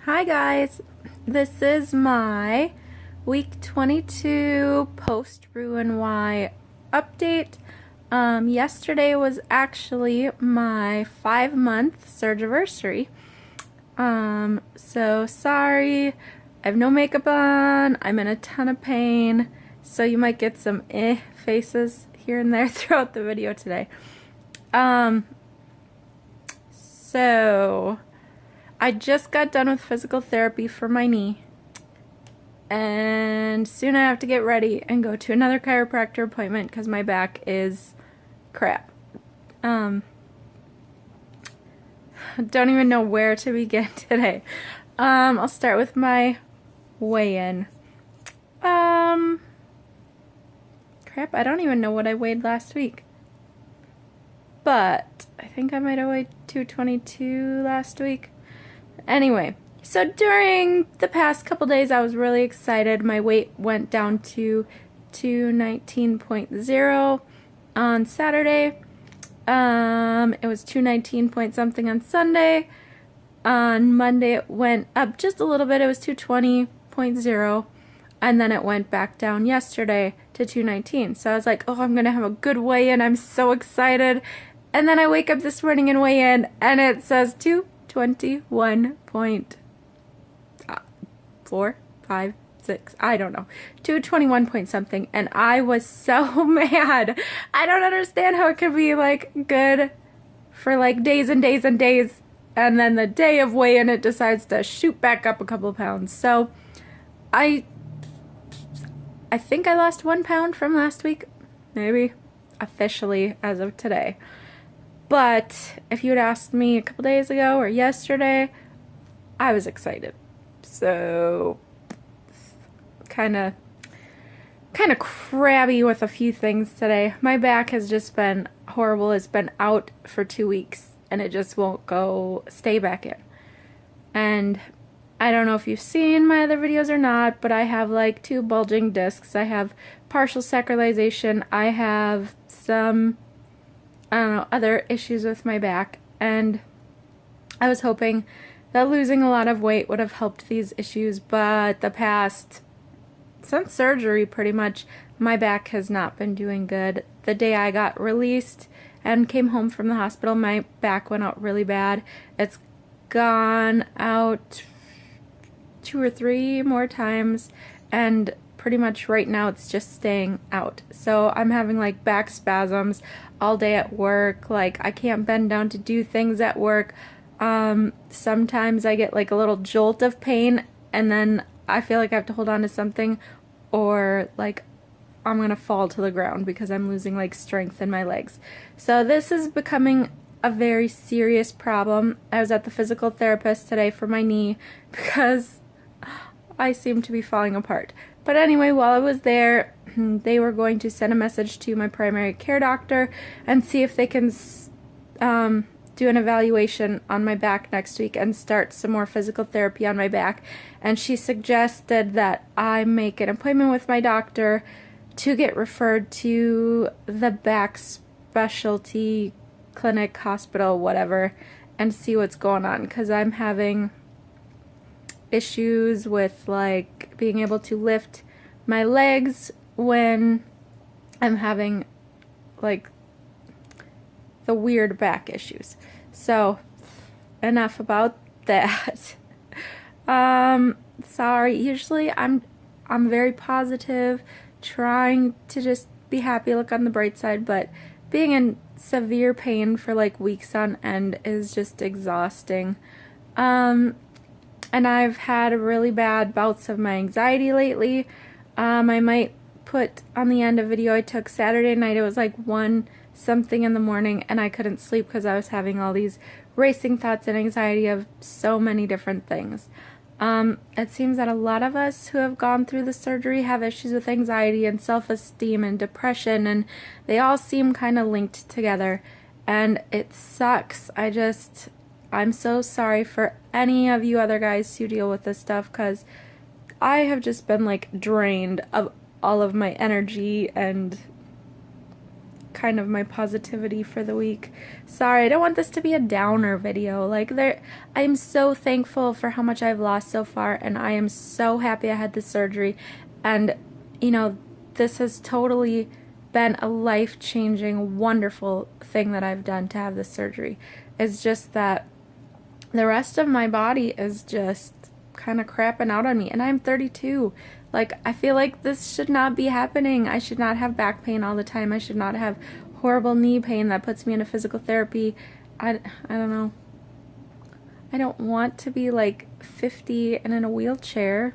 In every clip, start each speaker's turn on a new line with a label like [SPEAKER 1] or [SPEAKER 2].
[SPEAKER 1] Hi guys, this is my week 22 post RNY update. Yesterday was actually my 5-month surgiversary. So sorry, I have no makeup on, I'm in a ton of pain, so you might get some faces here and there throughout the video today. So I just got done with physical therapy for my knee, and soon I have to get ready and go to another chiropractor appointment because my back is crap. Don't even know where to begin today. I'll start with my weigh-in. Crap, I don't even know what I weighed last week. But I think I might have weighed 222 last week. Anyway, so during the past couple days I was really excited. My weight went down to 219.0 on Saturday. It was 219 point something on Sunday. On Monday it went up just a little bit. It was 220.0, and then it went back down yesterday to 219. So I was like, oh, I'm gonna have a good weigh-in. I'm so excited. And then I wake up this morning and weigh in, and it says 221.4, 5, 6, I don't know, 221 point something, and I was so mad. I don't understand how it could be like good for like days and days and days, and then the day of weigh-in it decides to shoot back up a couple of pounds. So I think I lost 1 pound from last week, maybe, officially as of today. But if you had asked me a couple days ago or yesterday, I was excited. So kind of crabby with a few things today. My back has just been horrible. It's been out for 2 weeks and it just won't stay back in. And I don't know if you've seen my other videos or not, but I have like 2 bulging discs. I have partial sacralization. I have some, I don't know, other issues with my back, and I was hoping that losing a lot of weight would have helped these issues, but since surgery pretty much, my back has not been doing good. The day I got released and came home from the hospital, my back went out really bad. It's gone out 2 or 3 more times, and pretty much right now it's just staying out. So I'm having like back spasms all day at work. Like I can't bend down to do things at work. Sometimes I get like a little jolt of pain, and then I feel like I have to hold on to something, or like I'm gonna fall to the ground because I'm losing like strength in my legs. So this is becoming a very serious problem. I was at the physical therapist today for my knee because I seem to be falling apart. But anyway, while I was there, they were going to send a message to my primary care doctor and see if they can do an evaluation on my back next week and start some more physical therapy on my back. And she suggested that I make an appointment with my doctor to get referred to the back specialty clinic, hospital, whatever, and see what's going on, because I'm having issues with like being able to lift my legs when I'm having like the weird back issues. So enough about that. Sorry, usually I'm very positive, trying to just be happy, look on the bright side, but being in severe pain for like weeks on end is just exhausting. And I've had really bad bouts of my anxiety lately. I might put on the end a video I took Saturday night. It was like 1 something in the morning, and I couldn't sleep because I was having all these racing thoughts and anxiety of so many different things. It seems that a lot of us who have gone through the surgery have issues with anxiety and self-esteem and depression, and they all seem kind of linked together, and it sucks. I'm so sorry for any of you other guys who deal with this stuff, because I have just been like drained of all of my energy, and kind of my positivity for the week. Sorry, I don't want this to be a downer video. Like, I'm so thankful for how much I've lost so far, and I am so happy I had the surgery. And, you know, this has totally been a life-changing, wonderful thing that I've done to have this surgery. It's just that the rest of my body is just kind of crapping out on me, and I'm 32. Like, I feel like this should not be happening. I should not have back pain all the time. I should not have horrible knee pain that puts me into physical therapy. I don't know. I don't want to be like 50 and in a wheelchair.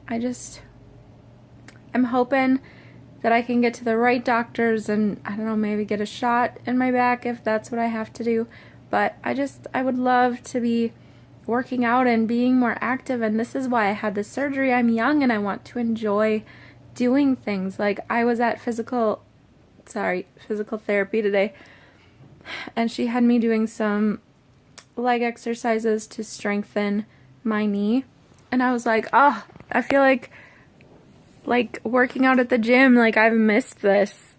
[SPEAKER 1] I'm hoping that I can get to the right doctors and, I don't know, maybe get a shot in my back if that's what I have to do. But I would love to be working out and being more active, and this is why I had this surgery. I'm young and I want to enjoy doing things. Like, I was at physical therapy today, and she had me doing some leg exercises to strengthen my knee, and I was like, oh, I feel like working out at the gym, like I've missed this.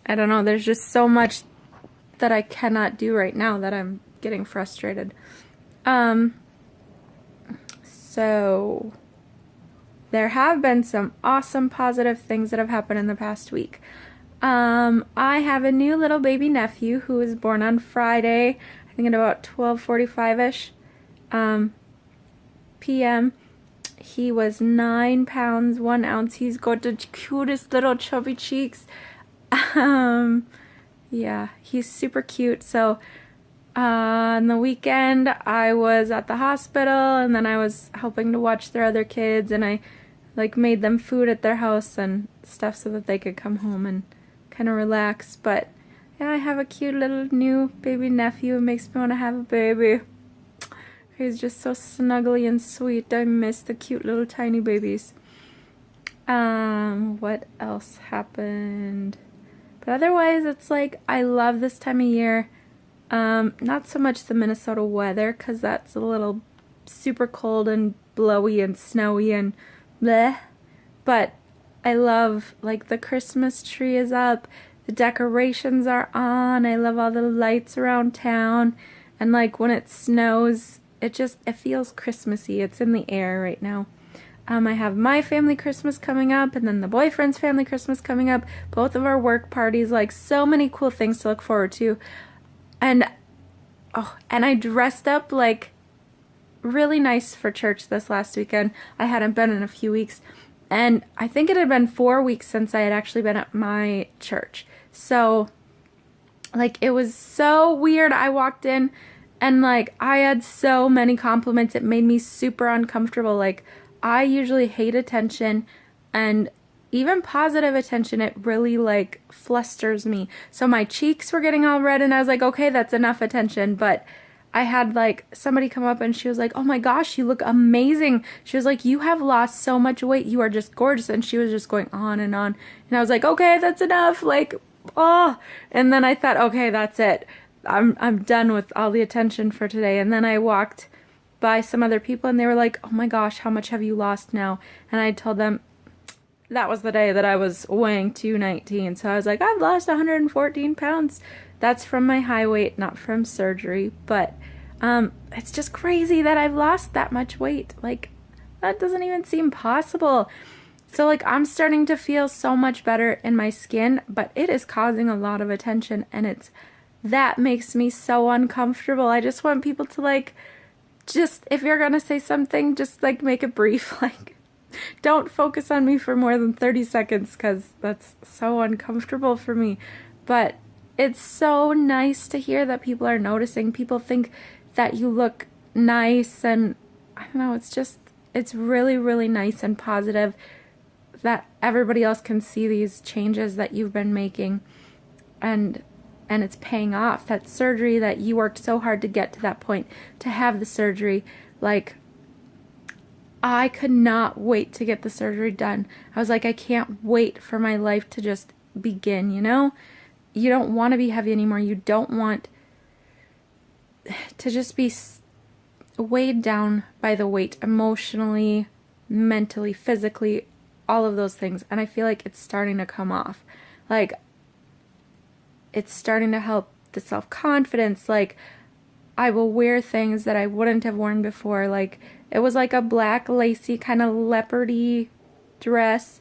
[SPEAKER 1] I don't know, there's just so much that I cannot do right now that I'm getting frustrated. So there have been some awesome positive things that have happened in the past week. I have a new little baby nephew who was born on Friday, I think at about 12:45ish p.m. He was 9 pounds, 1 ounce. He's got the cutest little chubby cheeks. Yeah, he's super cute. So on the weekend, I was at the hospital, and then I was helping to watch their other kids, and I made them food at their house and stuff so that they could come home and kind of relax. But yeah, I have a cute little new baby nephew. It makes me want to have a baby. He's just so snuggly and sweet. I miss the cute little tiny babies. What else happened? But otherwise, it's like, I love this time of year. Not so much the Minnesota weather, because that's a little super cold and blowy and snowy and bleh. But I love, like, the Christmas tree is up, the decorations are on, I love all the lights around town, and like when it snows, it feels Christmassy. It's in the air right now. I have my family Christmas coming up, and then the boyfriend's family Christmas coming up, both of our work parties, like so many cool things to look forward to. And I dressed up like really nice for church this last weekend. I hadn't been in a few weeks, and I think it had been 4 weeks since I had actually been at my church. So like, it was so weird. I walked in and like, I had so many compliments. It made me super uncomfortable. Like, I usually hate attention, and even positive attention, it really like flusters me. So my cheeks were getting all red, and I was like, okay, that's enough attention. But I had like somebody come up, and she was like, oh my gosh, you look amazing. She was like, you have lost so much weight. You are just gorgeous. And she was just going on and on. And I was like, okay, that's enough. Like, oh. And then I thought, okay, that's it. I'm done with all the attention for today. And then I walked by some other people, and they were like, oh my gosh, how much have you lost now? And I told them that was the day that I was weighing 219. So I was like, I've lost 114 pounds. That's from my high weight, not from surgery. But it's just crazy that I've lost that much weight. Like, that doesn't even seem possible. So like, I'm starting to feel so much better in my skin, but it is causing a lot of attention, and that makes me so uncomfortable. I just want people to like, just, if you're gonna say something, just like make it brief. Like, don't focus on me for more than 30 seconds, because that's so uncomfortable for me. But it's so nice to hear that people are noticing. People think that you look nice, and I don't know, it's really, really nice and positive that everybody else can see these changes that you've been making, and it's paying off. That surgery that you worked so hard to get to that point, to have the surgery, like, I could not wait to get the surgery done. I was like, I can't wait for my life to just begin, you know? You don't want to be heavy anymore. You don't want to just be weighed down by the weight emotionally, mentally, physically, all of those things. And I feel like it's starting to come off. Like, it's starting to help the self-confidence. Like, I will wear things that I wouldn't have worn before. Like, it was like a black lacy kind of leopardy dress.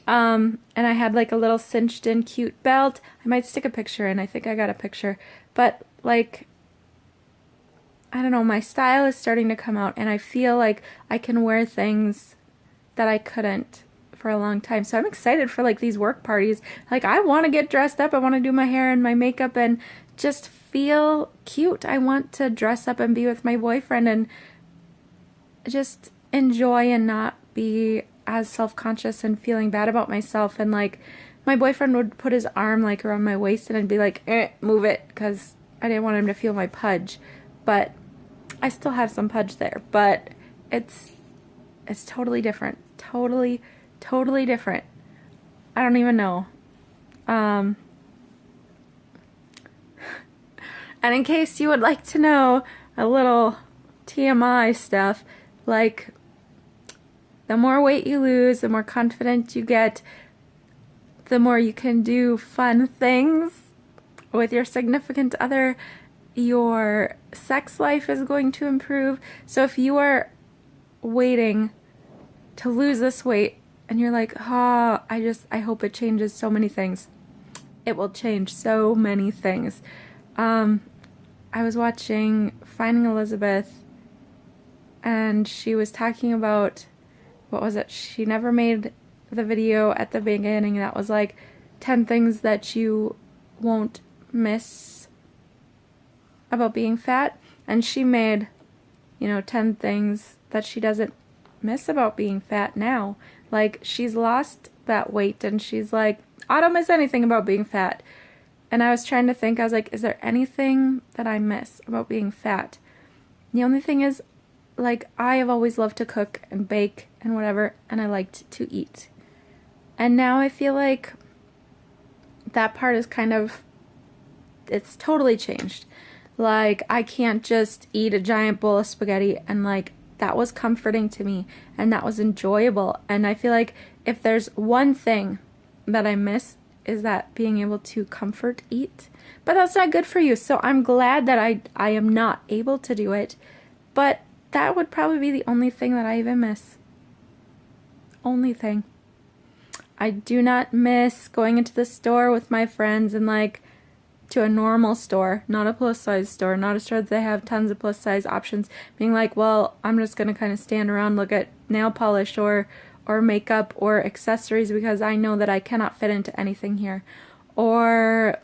[SPEAKER 1] And I had like a little cinched in cute belt. I might stick a picture in. I think I got a picture. But like, I don't know, my style is starting to come out, and I feel like I can wear things that I couldn't for a long time. So I'm excited for like these work parties. Like, I want to get dressed up. I want to do my hair and my makeup and just feel cute. I want to dress up and be with my boyfriend and just enjoy and not be as self-conscious and feeling bad about myself. And like, my boyfriend would put his arm like around my waist and I'd be like, move it, because I didn't want him to feel my pudge. But I still have some pudge there, but it's totally different. Totally different. I don't even know. And in case you would like to know a little TMI stuff, like, the more weight you lose, the more confident you get, the more you can do fun things with your significant other. Your sex life is going to improve. So if you are waiting to lose this weight and you're like, I hope it changes so many things. It will change so many things. I was watching Finding Elizabeth, and she was talking about, what was it? She never made the video at the beginning that was like 10 things that you won't miss about being fat. And she made, 10 things that she doesn't miss about being fat now. Like, she's lost that weight and she's like, I don't miss anything about being fat. And I was trying to think, I was like, is there anything that I miss about being fat? The only thing is, like, I have always loved to cook and bake and whatever, and I liked to eat. And now I feel like that part is it's totally changed. Like, I can't just eat a giant bowl of spaghetti, and like, that was comforting to me and that was enjoyable. And I feel like if there's one thing that I miss, is that being able to comfort eat. But that's not good for you. So I'm glad that I am not able to do it. But that would probably be the only thing that I even miss. Only thing. I do not miss going into the store with my friends and like, to a normal store, not a plus size store, not a store that they have tons of plus size options, being like, well, I'm just gonna kind of stand around, look at nail polish or makeup or accessories because I know that I cannot fit into anything here. Or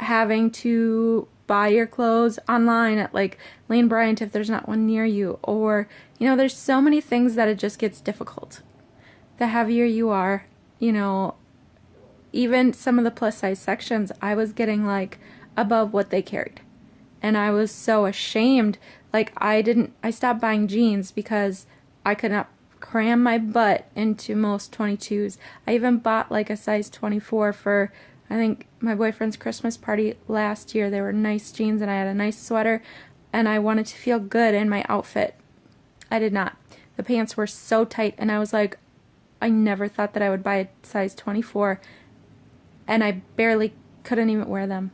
[SPEAKER 1] having to buy your clothes online at like Lane Bryant if there's not one near you. Or, there's so many things that it just gets difficult. The heavier you are, even some of the plus size sections, I was getting like above what they carried. And I was so ashamed. Like, I stopped buying jeans because I could not cram my butt into most 22s. I even bought like a size 24 for, I think, my boyfriend's Christmas party last year. They were nice jeans and I had a nice sweater and I wanted to feel good in my outfit. I did not. The pants were so tight and I was like, I never thought that I would buy a size 24 and I barely couldn't even wear them.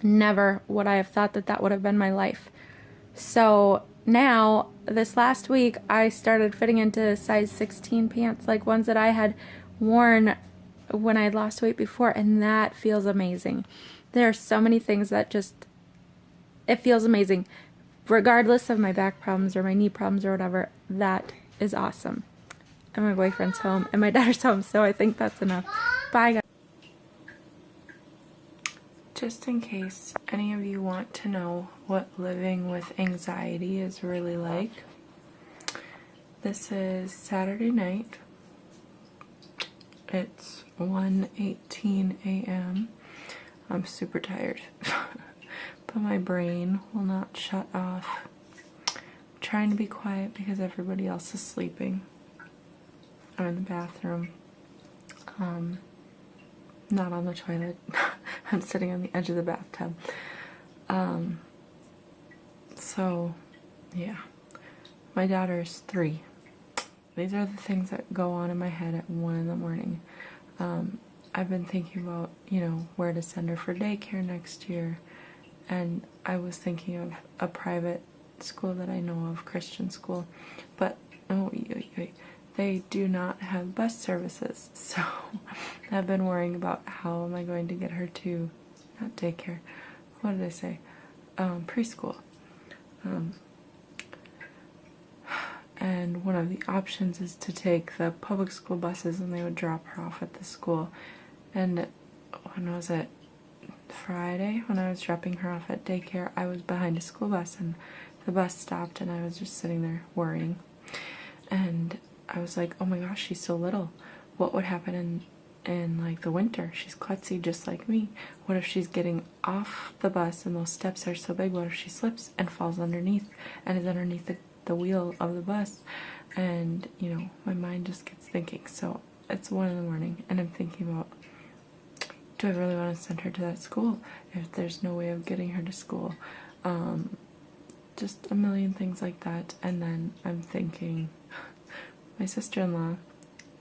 [SPEAKER 1] Never would I have thought that that would have been my life. So now, this last week, I started fitting into size 16 pants, like ones that I had worn when I had lost weight before, and that feels amazing. There are so many things that it feels amazing. Regardless of my back problems or my knee problems or whatever, that is awesome. And my boyfriend's home, and my daughter's home, so I think that's enough. Bye, guys. Just in case any of you want to know what living with anxiety is really like, this is Saturday night. It's 1:18 a.m. I'm super tired, but my brain will not shut off. I'm trying to be quiet because everybody else is sleeping. I'm in the bathroom. Not on the toilet. I'm sitting on the edge of the bathtub. So, yeah. My daughter is 3. These are the things that go on in my head at 1 in the morning. I've been thinking about, where to send her for daycare next year. And I was thinking of a private school that I know of, Christian school. But, they do not have bus services. So I've been worrying about how am I going to get her to, not daycare, what did I say? Preschool. And one of the options is to take the public school buses, and they would drop her off at the school. And when was it? Friday, when I was dropping her off at daycare, I was behind a school bus, and the bus stopped, and I was just sitting there worrying. And I was like, oh my gosh, she's so little. What would happen in like the winter? She's klutzy just like me. What if she's getting off the bus and those steps are so big? What if she slips and falls underneath and is underneath the wheel of the bus? And my mind just gets thinking. So it's 1 a.m. and I'm thinking about, do I really want to send her to that school if there's no way of getting her to school? Just a million things like that. And then I'm thinking, my sister-in-law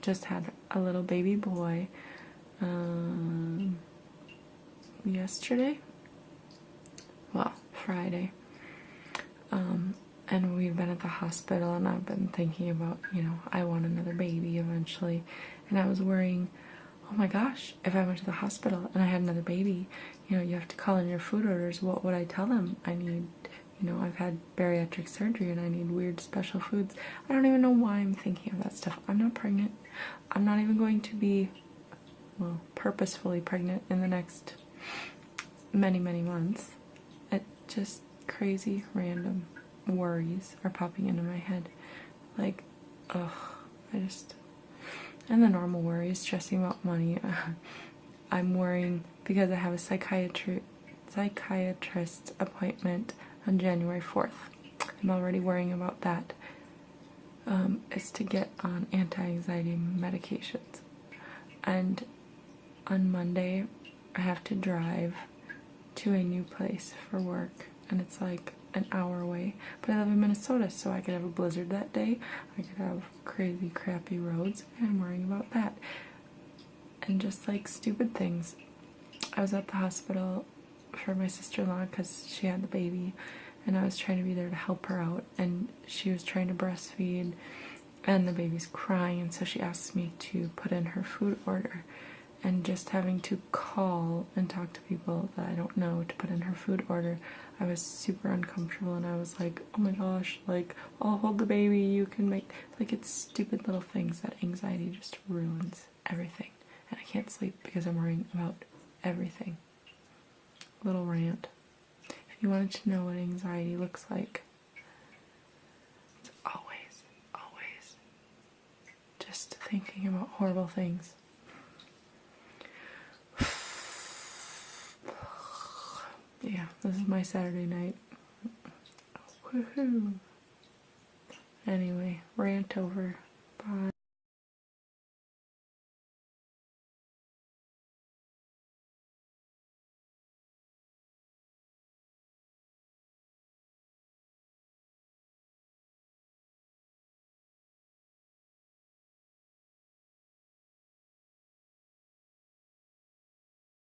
[SPEAKER 1] just had a little baby boy yesterday, well, Friday, and we've been at the hospital, and I've been thinking about, I want another baby eventually, and I was worrying, oh my gosh, if I went to the hospital and I had another baby, you have to call in your food orders. What would I tell them? I need, I've had bariatric surgery and I need weird special foods. I don't even know why I'm thinking of that stuff. I'm not pregnant. I'm not even going to be, purposefully pregnant in the next many, many months. It just crazy random worries are popping into my head. Like, and the normal worries, stressing about money. I'm worrying because I have a psychiatrist appointment on January 4th. I'm already worrying about that. It's to get on anti-anxiety medications. And on Monday, I have to drive to a new place for work, and it's like an hour away. But I live in Minnesota, so I could have a blizzard that day. I could have crazy, crappy roads, and I'm worrying about that. And just like stupid things. I was at the hospital for my sister-in-law because she had the baby, and I was trying to be there to help her out, and she was trying to breastfeed, and the baby's crying, and so she asked me to put in her food order. And just having to call and talk to people that I don't know to put in her food order, I was super uncomfortable, and I was like, oh my gosh, like, I'll hold the baby, you can make, like, it's stupid little things that anxiety just ruins everything. And I can't sleep because I'm worrying about everything. Little rant. If you wanted to know what anxiety looks like, it's always just thinking about horrible things. Yeah, this is my Saturday night. Woohoo! Anyway, rant over. Bye.